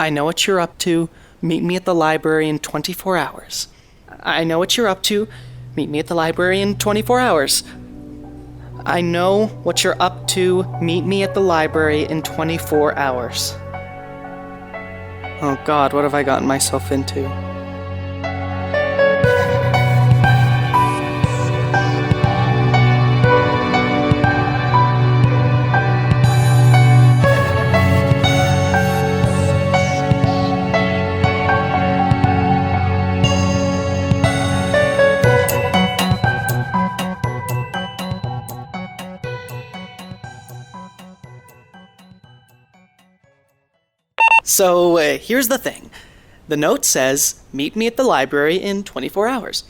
I know what you're up to. Meet me at the library in 24 hours. I know what you're up to. Meet me at the library in 24 hours. I know what you're up to. Meet me at the library in 24 hours. Oh God, what have I gotten myself into? So, here's the thing. The note says, meet me at the library in 24 hours.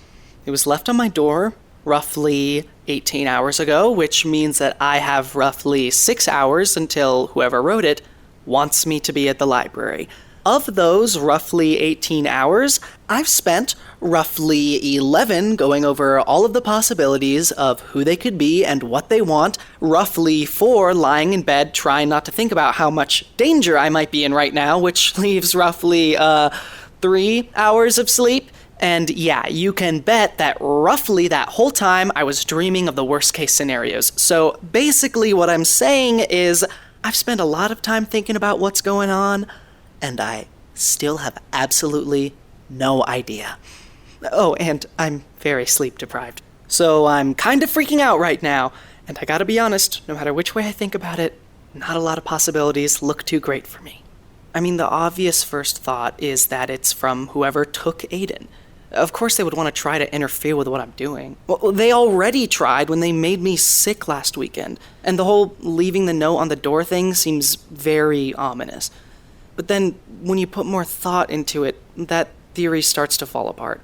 It was left on my door roughly 18 hours ago, which means that I have roughly 6 hours until whoever wrote it wants me to be at the library. Of those roughly 18 hours, I've spent roughly 11 going over all of the possibilities of who they could be and what they want, roughly 4 lying in bed trying not to think about how much danger I might be in right now, which leaves roughly 3 hours of sleep. And yeah, you can bet that roughly that whole time I was dreaming of the worst case scenarios. So basically what I'm saying is I've spent a lot of time thinking about what's going on, and I still have absolutely no idea. Oh, and I'm very sleep deprived. So I'm kind of freaking out right now, and I gotta be honest, no matter which way I think about it, not a lot of possibilities look too great for me. I mean, the obvious first thought is that it's from whoever took Aiden. Of course they would want to try to interfere with what I'm doing. Well, they already tried when they made me sick last weekend, and the whole leaving the note on the door thing seems very ominous. But then, when you put more thought into it, that theory starts to fall apart.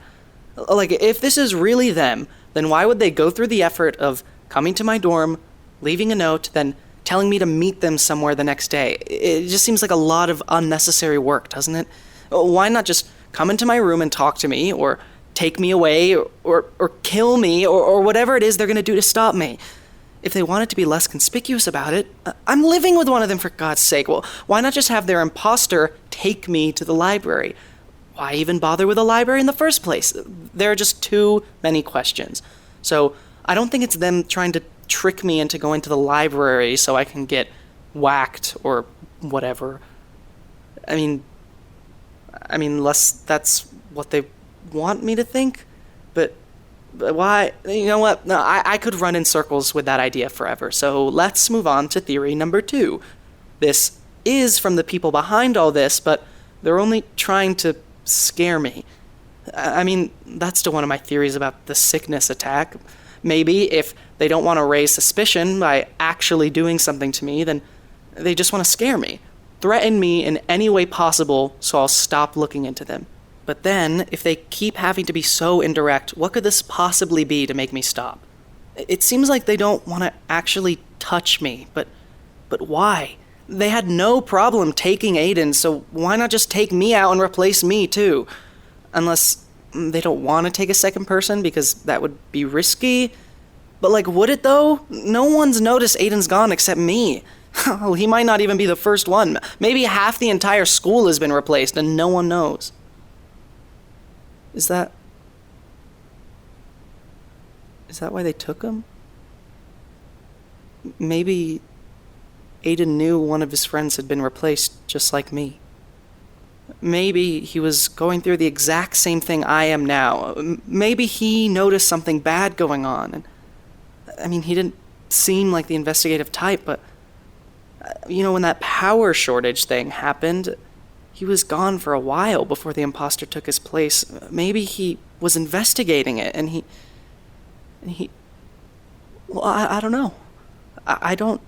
Like, if this is really them, then why would they go through the effort of coming to my dorm, leaving a note, then telling me to meet them somewhere the next day? It just seems like a lot of unnecessary work, doesn't it? Why not just come into my room and talk to me, or take me away, or kill me, or whatever it is they're gonna do to stop me? If they wanted to be less conspicuous about it, I'm living with one of them, for God's sake. Well, why not just have their imposter take me to the library? Why even bother with a library in the first place? There are just too many questions. So I don't think it's them trying to trick me into going to the library so I can get whacked or whatever. I mean, unless that's what they want me to think. But why? You know what? No, I could run in circles with that idea forever. So let's move on to theory number 2. This is from the people behind all this, but they're only trying to scare me. I mean, that's still one of my theories about the sickness attack. Maybe if they don't want to raise suspicion by actually doing something to me, then they just want to scare me. Threaten me in any way possible so I'll stop looking into them. But then, if they keep having to be so indirect, what could this possibly be to make me stop? It seems like they don't want to actually touch me, but why? They had no problem taking Aiden, so why not just take me out and replace me too? Unless they don't want to take a second person because that would be risky. But like, would it though? No one's noticed Aiden's gone except me. He might not even be the first one. Maybe half the entire school has been replaced and no one knows. Is that why they took him? Maybe Aiden knew one of his friends had been replaced just like me. Maybe he was going through the exact same thing I am now. Maybe he noticed something bad going on. And I mean, he didn't seem like the investigative type, but you know, when that power shortage thing happened, he was gone for a while before the imposter took his place. Maybe he was investigating it, and he well, I don't know. I don't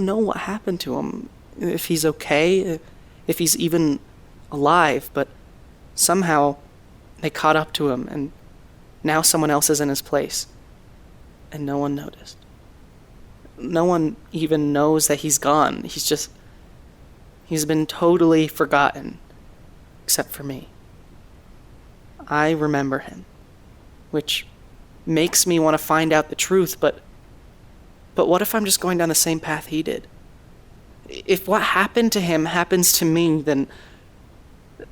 know what happened to him. If he's okay, if he's even alive, but somehow they caught up to him, and now someone else is in his place, and no one noticed. No one even knows that he's gone. He's been totally forgotten, except for me. I remember him, which makes me want to find out the truth, but what if I'm just going down the same path he did? If what happened to him happens to me, then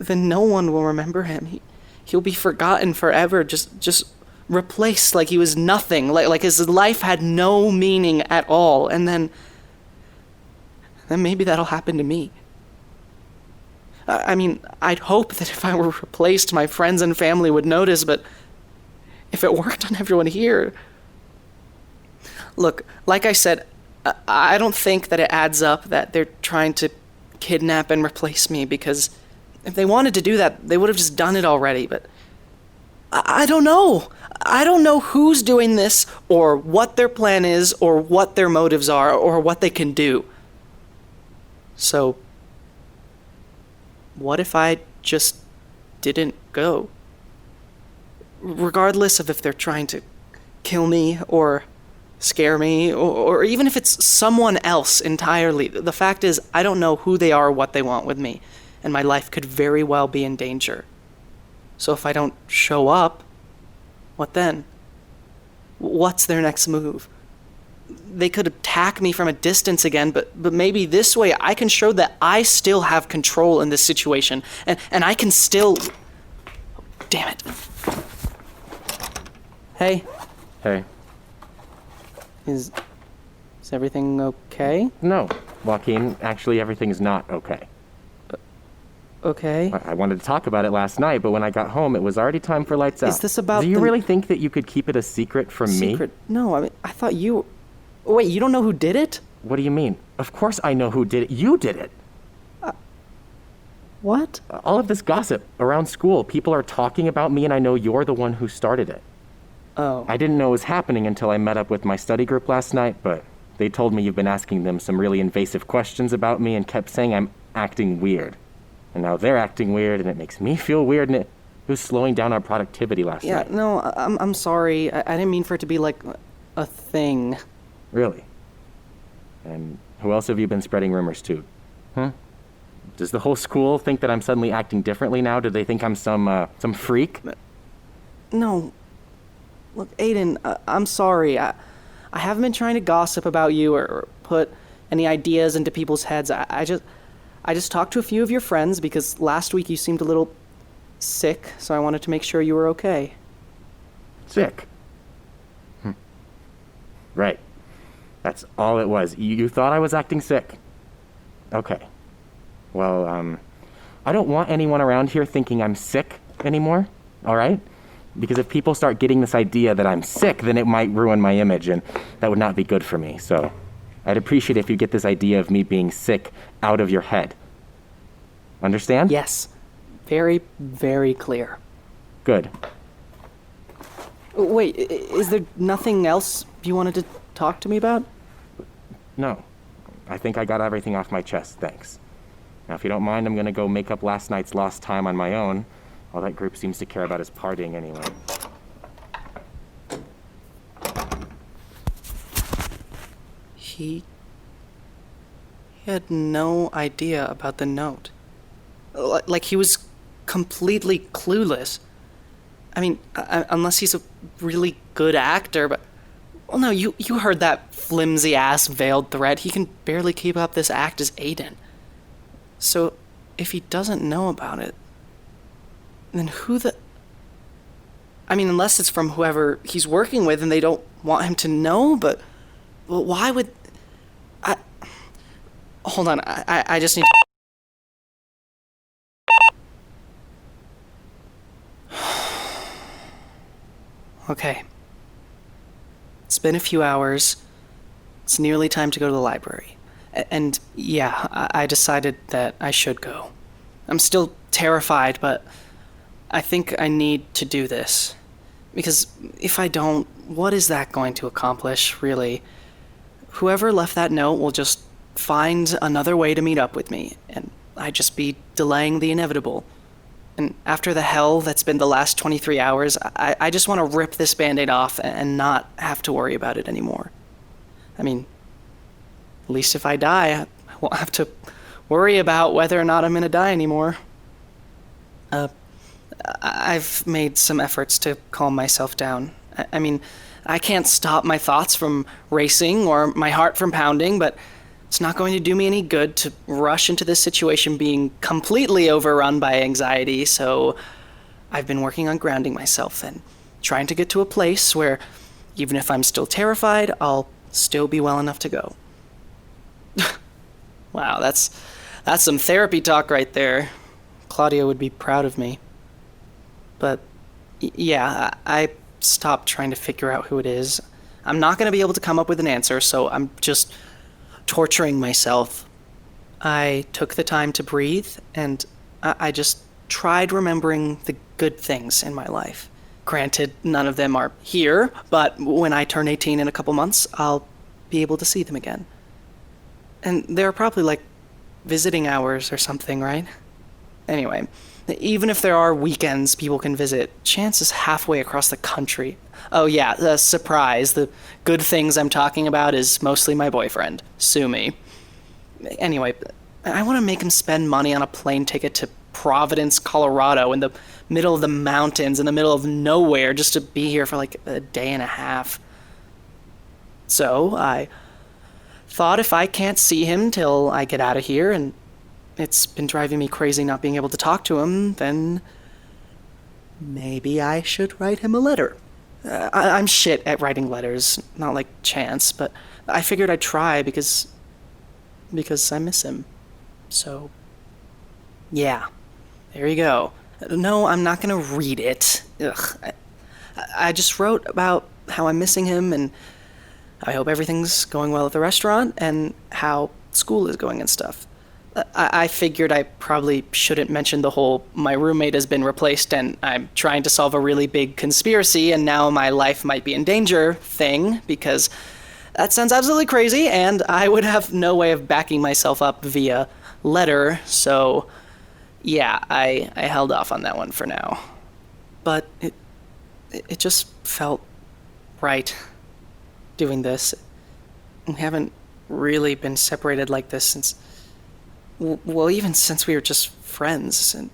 no one will remember him. He'll be forgotten forever, just replaced like he was nothing, like his life had no meaning at all. And then maybe that'll happen to me. I mean, I'd hope that if I were replaced, my friends and family would notice, but if it worked on everyone here... Look, like I said, I don't think that it adds up that they're trying to kidnap and replace me, because if they wanted to do that, they would have just done it already, but I don't know. I don't know who's doing this, or what their plan is, or what their motives are, or what they can do. So, what if I just didn't go? Regardless of if they're trying to kill me, or scare me, or even if it's someone else entirely. The fact is, I don't know who they are or what they want with me, and my life could very well be in danger. So if I don't show up, what then? What's their next move? They could attack me from a distance again, but maybe this way I can show that I still have control in this situation, and I can still... Damn it. Hey. Hey. Is everything okay? No, Joaquin, actually everything's not okay. Okay. I wanted to talk about it last night, but when I got home, it was already time for lights out. Is this about Do you really think that you could keep it a secret from me? Secret? No, I mean, I thought you... Wait, you don't know who did it? What do you mean? Of course I know who did it. You did it. What? All of this gossip around school. People are talking about me, and I know you're the one who started it. Oh. I didn't know it was happening until I met up with my study group last night, but they told me you've been asking them some really invasive questions about me and kept saying I'm acting weird. And now they're acting weird, and it makes me feel weird, and it was slowing down our productivity last night. Yeah, no, I'm sorry. I didn't mean for it to be like a thing. Really? And who else have you been spreading rumors to? Huh? Does the whole school think that I'm suddenly acting differently now? Do they think I'm some freak? No. Look, Aiden, I'm sorry. I haven't been trying to gossip about you or put any ideas into people's heads. I just talked to a few of your friends because last week you seemed a little sick, so I wanted to make sure you were okay. Sick? Right. That's all it was. You thought I was acting sick? Okay. Well, I don't want anyone around here thinking I'm sick anymore, all right? Because if people start getting this idea that I'm sick, then it might ruin my image, and that would not be good for me. So I'd appreciate if you get this idea of me being sick out of your head. Understand? Yes. Very, very clear. Good. Wait, is there nothing else you wanted to talk to me about? No. I think I got everything off my chest, thanks. Now, if you don't mind, I'm gonna go make up last night's lost time on my own. All that group seems to care about is partying anyway. He had no idea about the note. Like he was completely clueless. I mean, unless he's a really good actor, but... Well, no, you heard that flimsy-ass veiled threat. He can barely keep up this act as Aiden. So, if he doesn't know about it, then who the... I mean, unless it's from whoever he's working with and they don't want him to know, but... Well, why would... Hold on, I just need... Okay. It's been a few hours. It's nearly time to go to the library. And yeah, I decided that I should go. I'm still terrified, but I think I need to do this. Because if I don't, what is that going to accomplish, really? Whoever left that note will just find another way to meet up with me, and I'd just be delaying the inevitable. And after the hell that's been the last 23 hours, I just want to rip this Band-Aid off and not have to worry about it anymore. I mean, at least if I die, I won't have to worry about whether or not I'm gonna die anymore. I've made some efforts to calm myself down. I mean, I can't stop my thoughts from racing or my heart from pounding, but It's not going to do me any good to rush into this situation being completely overrun by anxiety, so I've been working on grounding myself and trying to get to a place where, even if I'm still terrified, I'll still be well enough to go. Wow, that's some therapy talk right there. Claudia would be proud of me. But yeah, I stopped trying to figure out who it is. I'm not going to be able to come up with an answer, so I'm just torturing myself. I took the time to breathe, and I just tried remembering the good things in my life. Granted, none of them are here, but when I turn 18 in a couple months, I'll be able to see them again. And there are probably like visiting hours or something, right? Anyway, even if there are weekends people can visit, chance is halfway across the country. Oh yeah, the surprise. The good things I'm talking about is mostly my boyfriend. Sue me. Anyway, I want to make him spend money on a plane ticket to Providence, Colorado, in the middle of the mountains, in the middle of nowhere, just to be here for like a day and a half. So I thought if I can't see him till I get out of here, and it's been driving me crazy not being able to talk to him, then maybe I should write him a letter. I'm shit at writing letters, not like Chance, but I figured I'd try because I miss him. So, yeah, there you go. No, I'm not gonna read it. Ugh. I just wrote about how I'm missing him, and I hope everything's going well at the restaurant, and how school is going and stuff. I figured I probably shouldn't mention the whole my roommate has been replaced and I'm trying to solve a really big conspiracy and now my life might be in danger thing, because that sounds absolutely crazy and I would have no way of backing myself up via letter, so yeah, I held off on that one for now. But it just felt right doing this. We haven't really been separated like this since, well, even since we were just friends, and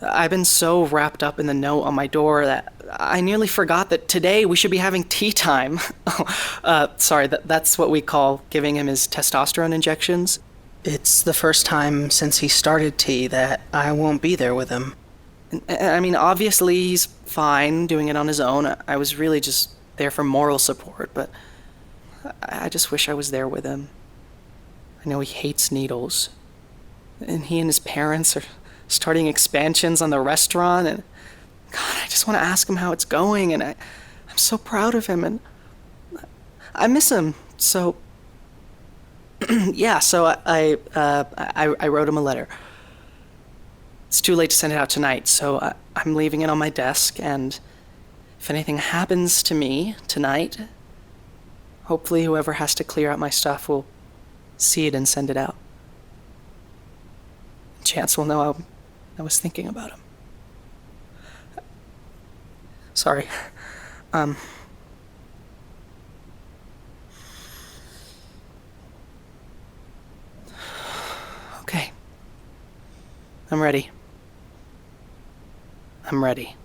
I've been so wrapped up in the note on my door that I nearly forgot that today we should be having tea time. Sorry, that's what we call giving him his testosterone injections. It's the first time since he started tea that I won't be there with him. I mean, obviously he's fine doing it on his own. I was really just there for moral support, but I just wish I was there with him. I know he hates needles. And he and his parents are starting expansions on the restaurant, and God, I just want to ask him how it's going, and I'm so proud of him, and I miss him. So yeah, so I wrote him a letter. It's too late to send it out tonight, so I'm leaving it on my desk, and if anything happens to me tonight, hopefully whoever has to clear out my stuff will see it and send it out. Chance will know I was thinking about him. Sorry. Okay. I'm ready. I'm ready.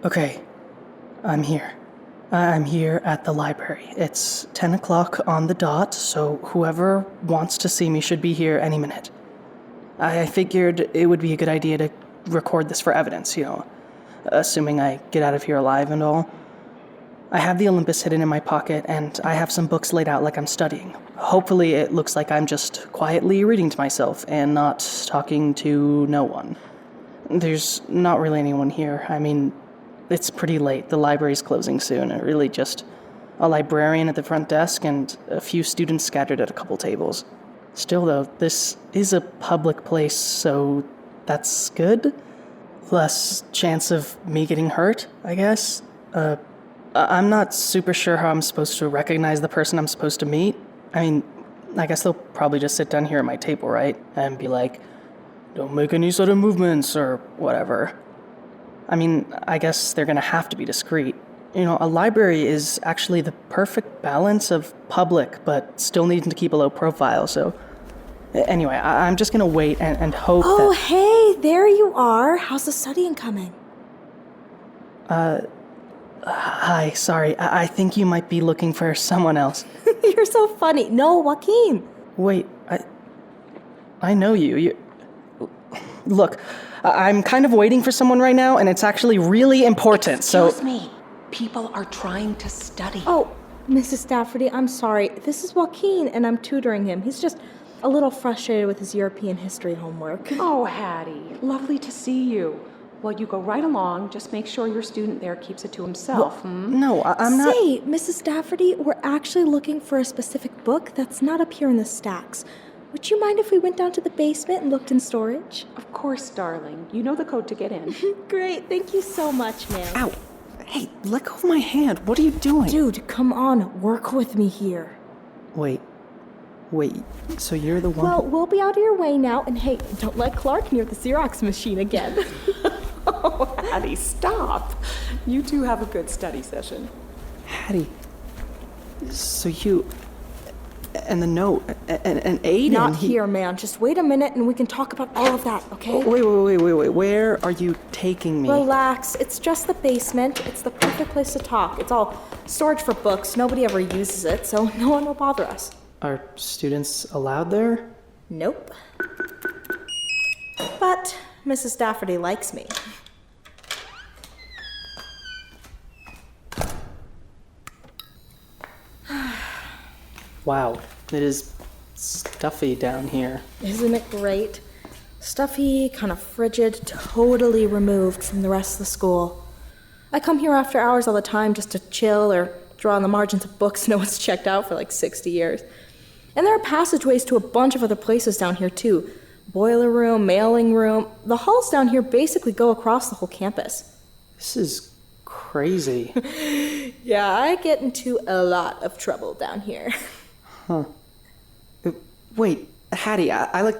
Okay, I'm here. I'm here at the library. It's 10 o'clock on the dot, so whoever wants to see me should be here any minute. I figured it would be a good idea to record this for evidence, assuming I get out of here alive and all. I have the Olympus hidden in my pocket, and I have some books laid out like I'm studying. Hopefully it looks like I'm just quietly reading to myself and not talking to no one. There's not really anyone here. I mean, it's pretty late. The library's closing soon. Really just a librarian at the front desk and a few students scattered at a couple tables. Still, though, this is a public place, so that's good. Less chance of me getting hurt, I guess. I'm not super sure how I'm supposed to recognize the person I'm supposed to meet. I mean, I guess they'll probably just sit down here at my table, right? And be like, don't make any sudden movements, or whatever. I mean, I guess they're gonna have to be discreet. You know, a library is actually the perfect balance of public, but still needing to keep a low profile, so... Anyway, I'm just gonna wait and hope Oh, that... hey, there you are. How's the studying coming? Hi, sorry, I think you might be looking for someone else. You're so funny. No, Joaquin. Wait, I know you. Look, I'm kind of waiting for someone right now, and it's actually really important, so... Excuse me. People are trying to study. Oh, Mrs. Stafferty, I'm sorry. This is Joaquin, and I'm tutoring him. He's just a little frustrated with his European history homework. Oh, Hattie, lovely to see you. Well, you go right along. Just make sure your student there keeps it to himself. No, I'm not... Say, Mrs. Stafferty, we're actually looking for a specific book that's not up here in the stacks. Would you mind if we went down to the basement and looked in storage? Of course, darling. You know the code to get in. Great, thank you so much, ma'am. Ow! Hey, let go of my hand. What are you doing? Dude, come on, work with me here. Wait, so you're the one... Well, we'll be out of your way now, and hey, don't let Clark near the Xerox machine again. Oh, Hattie, stop. You two have a good study session. Hattie, so you... And the note, and Aiden... Not here, man. Just wait a minute and we can talk about all of that, okay? Wait. Where are you taking me? Relax. It's just the basement. It's the perfect place to talk. It's all storage for books. Nobody ever uses it, so no one will bother us. Are students allowed there? Nope. But Mrs. Stafferty likes me. Wow, it is stuffy down here. Isn't it great? Stuffy, kind of frigid, totally removed from the rest of the school. I come here after hours all the time just to chill or draw on the margins of books no one's checked out for like 60 years. And there are passageways to a bunch of other places down here too. Boiler room, mailing room. The halls down here basically go across the whole campus. This is crazy. Yeah, I get into a lot of trouble down here. Huh. Wait, Hattie, I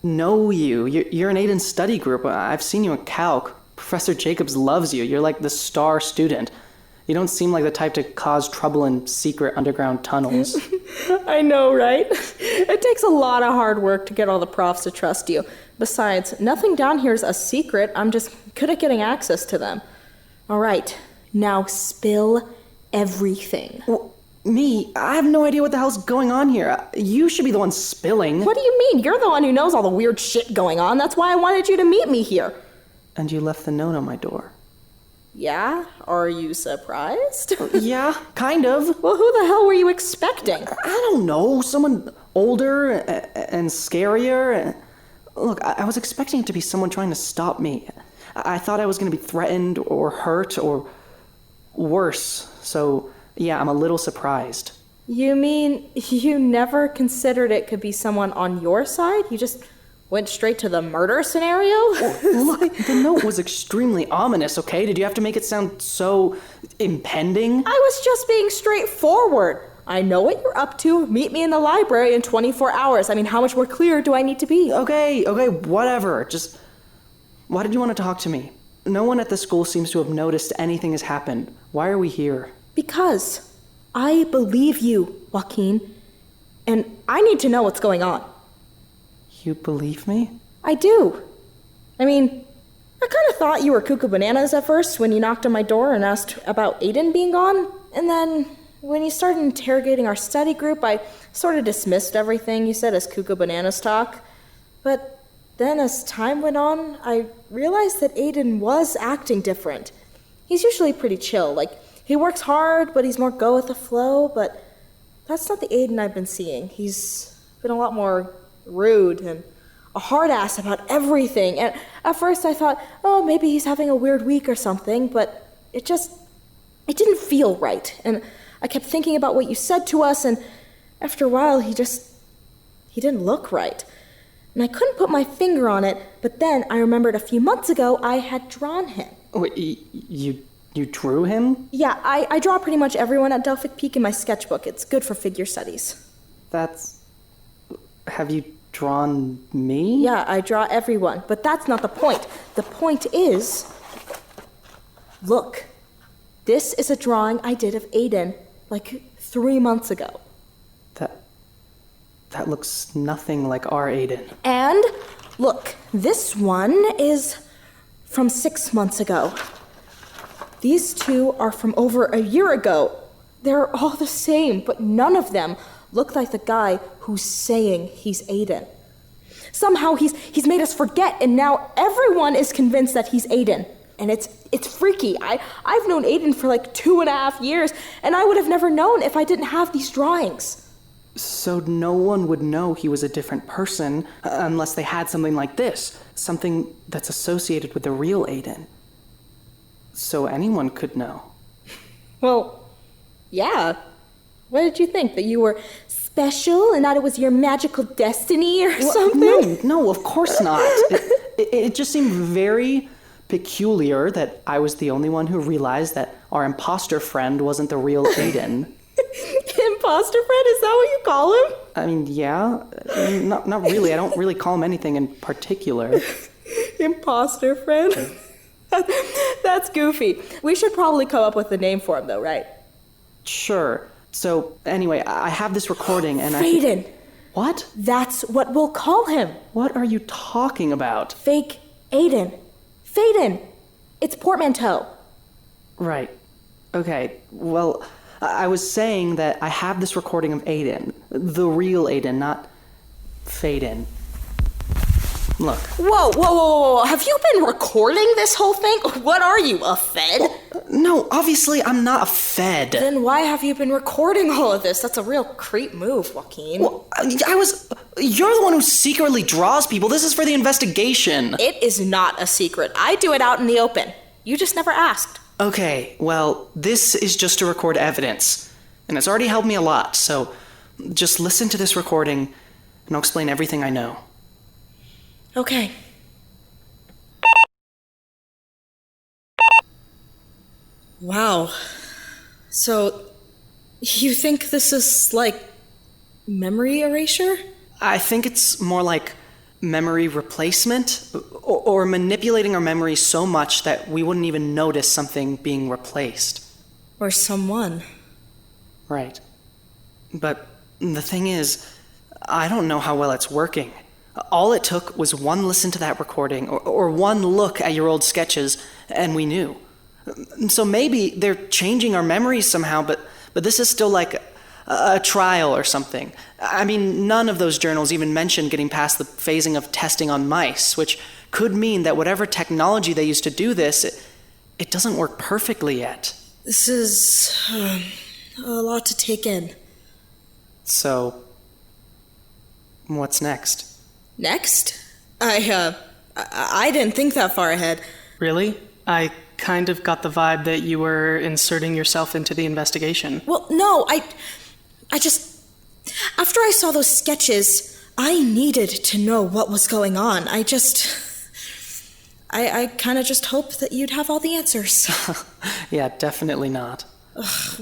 know you. You're in Aiden's study group. I've seen you in Calc. Professor Jacobs loves you. You're like the star student. You don't seem like the type to cause trouble in secret underground tunnels. I know, right? It takes a lot of hard work to get all the profs to trust you. Besides, nothing down here is a secret. I'm just good at getting access to them. All right, now spill everything. Well, me? I have no idea what the hell's going on here. You should be the one spilling. What do you mean? You're the one who knows all the weird shit going on. That's why I wanted you to meet me here. And you left the note on my door. Yeah? Are you surprised? Yeah, kind of. Well, who the hell were you expecting? I don't know. Someone older and scarier. Look, I was expecting it to be someone trying to stop me. I thought I was going to be threatened or hurt or worse. So, yeah, I'm a little surprised. You mean you never considered it could be someone on your side? You just went straight to the murder scenario? Look, the note was extremely ominous, okay? Did you have to make it sound so impending? I was just being straightforward. I know what you're up to. Meet me in the library in 24 hours. I mean, how much more clear do I need to be? Okay, whatever. Just, why did you want to talk to me? No one at the school seems to have noticed anything has happened. Why are we here? Because I believe you, Joaquin. And I need to know what's going on. You believe me? I do. I mean, I kind of thought you were cuckoo bananas at first when you knocked on my door and asked about Aiden being gone. And then when you started interrogating our study group, I sort of dismissed everything you said as cuckoo bananas talk. But then as time went on, I realized that Aiden was acting different. He's usually pretty chill. Like, he works hard, but he's more go with the flow. But that's not the Aiden I've been seeing. He's been a lot more rude and a hard ass about everything. And at first I thought, oh, maybe he's having a weird week or something, but it didn't feel right. And I kept thinking about what you said to us, and after a while he He didn't look right. And I couldn't put my finger on it, but then I remembered a few months ago I had drawn him. Wait, you drew him? Yeah, I draw pretty much everyone at Delphic Peak in my sketchbook. It's good for figure studies. Have you drawn me? Yeah, I draw everyone, but that's not the point. The point is, look, this is a drawing I did of Aiden, like 3 months ago. That looks nothing like our Aiden. And, look, this one is from 6 months ago. These two are from over a year ago. They're all the same, but none of them look like the guy who's saying he's Aiden. Somehow he's made us forget, and now everyone is convinced that he's Aiden. And it's freaky. I've known Aiden for like 2.5 years, and I would have never known if I didn't have these drawings. So no one would know he was a different person unless they had something like this, something that's associated with the real Aiden. So anyone could know. Well, yeah. What did you think? That you were special and that it was your magical destiny or something? No, of course not. It just seemed very peculiar that I was the only one who realized that our imposter friend wasn't the real Aiden. Imposter friend? Is that what you call him? I mean, yeah. Not really. I don't really call him anything in particular. Imposter friend? That's goofy. We should probably come up with a name for him, though, right? Sure. So, anyway, I have this recording and Faden. What? That's what we'll call him. What are you talking about? Fake Aiden. Faden. It's portmanteau. Right. Okay. Well, I was saying that I have this recording of Aiden. The real Aiden, not Faden. Look. Whoa. Have you been recording this whole thing? What are you, a Fed? No, obviously I'm not a Fed. Then why have you been recording all of this? That's a real creep move, Joaquin. Well, you're the one who secretly draws people. This is for the investigation. It is not a secret. I do it out in the open. You just never asked. Okay, well, this is just to record evidence. And it's already helped me a lot, so just listen to this recording and I'll explain everything I know. Okay. Wow. So, you think this is like memory erasure? I think it's more like memory replacement or manipulating our memories so much that we wouldn't even notice something being replaced. Or someone. Right. But the thing is, I don't know how well it's working. All it took was one listen to that recording or one look at your old sketches and we knew. So maybe they're changing our memories somehow, but this is still like a trial or something. I mean, none of those journals even mentioned getting past the phasing of testing on mice, which could mean that whatever technology they used to do this, it doesn't work perfectly yet. This is a lot to take in. So, what's next? Next? I didn't think that far ahead. Really? I kind of got the vibe that you were inserting yourself into the investigation. Well, no, I just... After I saw those sketches, I needed to know what was going on. I kind of just hoped that you'd have all the answers. Yeah, definitely not.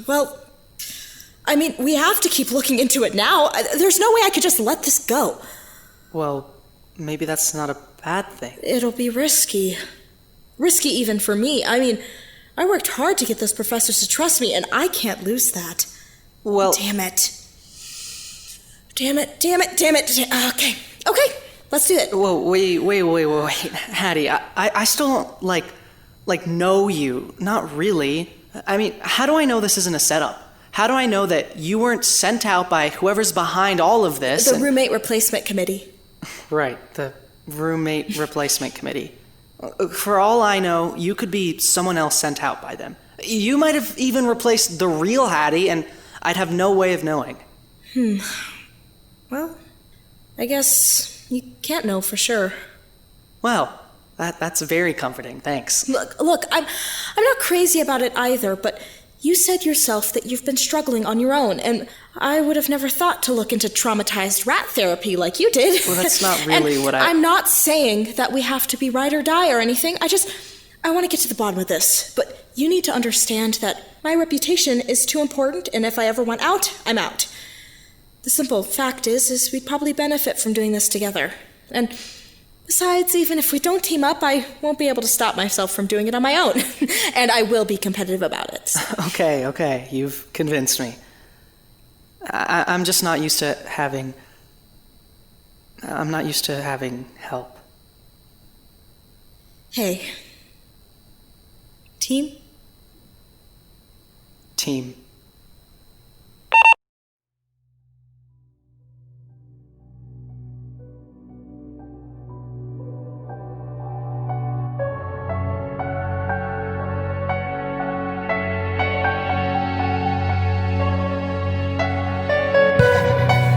Well, I mean, we have to keep looking into it now. There's no way I could just let this go. Well, maybe that's not a bad thing. It'll be risky. Risky even for me. I mean, I worked hard to get those professors to trust me, and I can't lose that. Well... Damn it. Okay, let's do it. Whoa, wait, Hattie, I still don't, like know you. Not really. I mean, how do I know this isn't a setup? How do I know that you weren't sent out by whoever's behind all of this? The roommate replacement committee. Right, the roommate replacement committee. For all I know, you could be someone else sent out by them. You might have even replaced the real Hattie, and I'd have no way of knowing. Well, I guess you can't know for sure. Well, that's very comforting, thanks. Look, I'm not crazy about it either, but You said yourself that you've been struggling on your own, and I would have never thought to look into traumatized rat therapy like you did. Well, that's not really what I'm not saying that we have to be ride or die or anything. I want to get to the bottom of this. But you need to understand that my reputation is too important, and if I ever want out, I'm out. The simple fact is we'd probably benefit from doing this together. And besides, even if we don't team up, I won't be able to stop myself from doing it on my own. And I will be competitive about it. Okay, you've convinced me. I'm just not used to having... I'm not used to having help. Hey. Team? Team.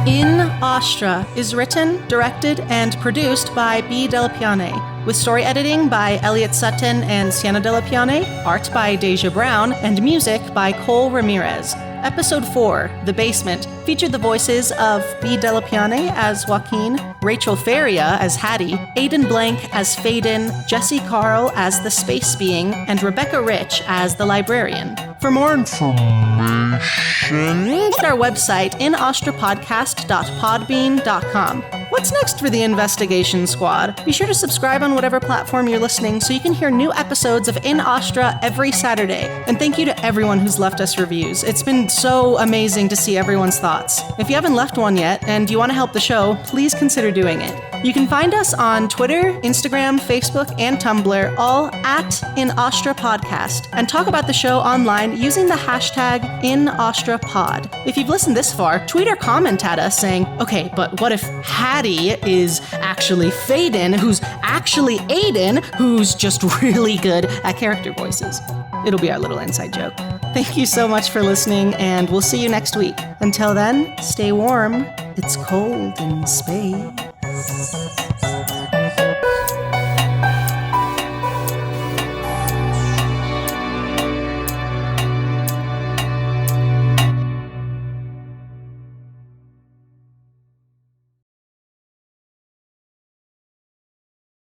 In Astra is written, directed, and produced by B. Delapiane, with story editing by Elliot Sutton and Sienna Delapiane, art by Deja Brown, and music by Cole Ramirez. Episode 4, The Basement, featured the voices of B. Delapiane as Joaquin, Rachel Faria as Hattie, Aidan Blank as Faden, Jesse Carl as the Space Being, and Rebecca Rich as the Librarian. For more information, visit our website, inastrapodcast.podbean.com. What's next for the Investigation Squad? Be sure to subscribe on whatever platform you're listening so you can hear new episodes of In Astra every Saturday. And thank you to everyone who's left us reviews. It's been so amazing to see everyone's thoughts. If you haven't left one yet and you want to help the show, please consider doing it. You can find us on Twitter, Instagram, Facebook, and Tumblr, all at In Astra Podcast, and talk about the show online using the hashtag InAstraPod. If you've listened this far, tweet or comment at us saying, okay, but what if Hattie is actually Faden, who's actually Aiden, who's just really good at character voices? It'll be our little inside joke. Thank you so much for listening, and we'll see you next week. Until then, stay warm. It's cold in space.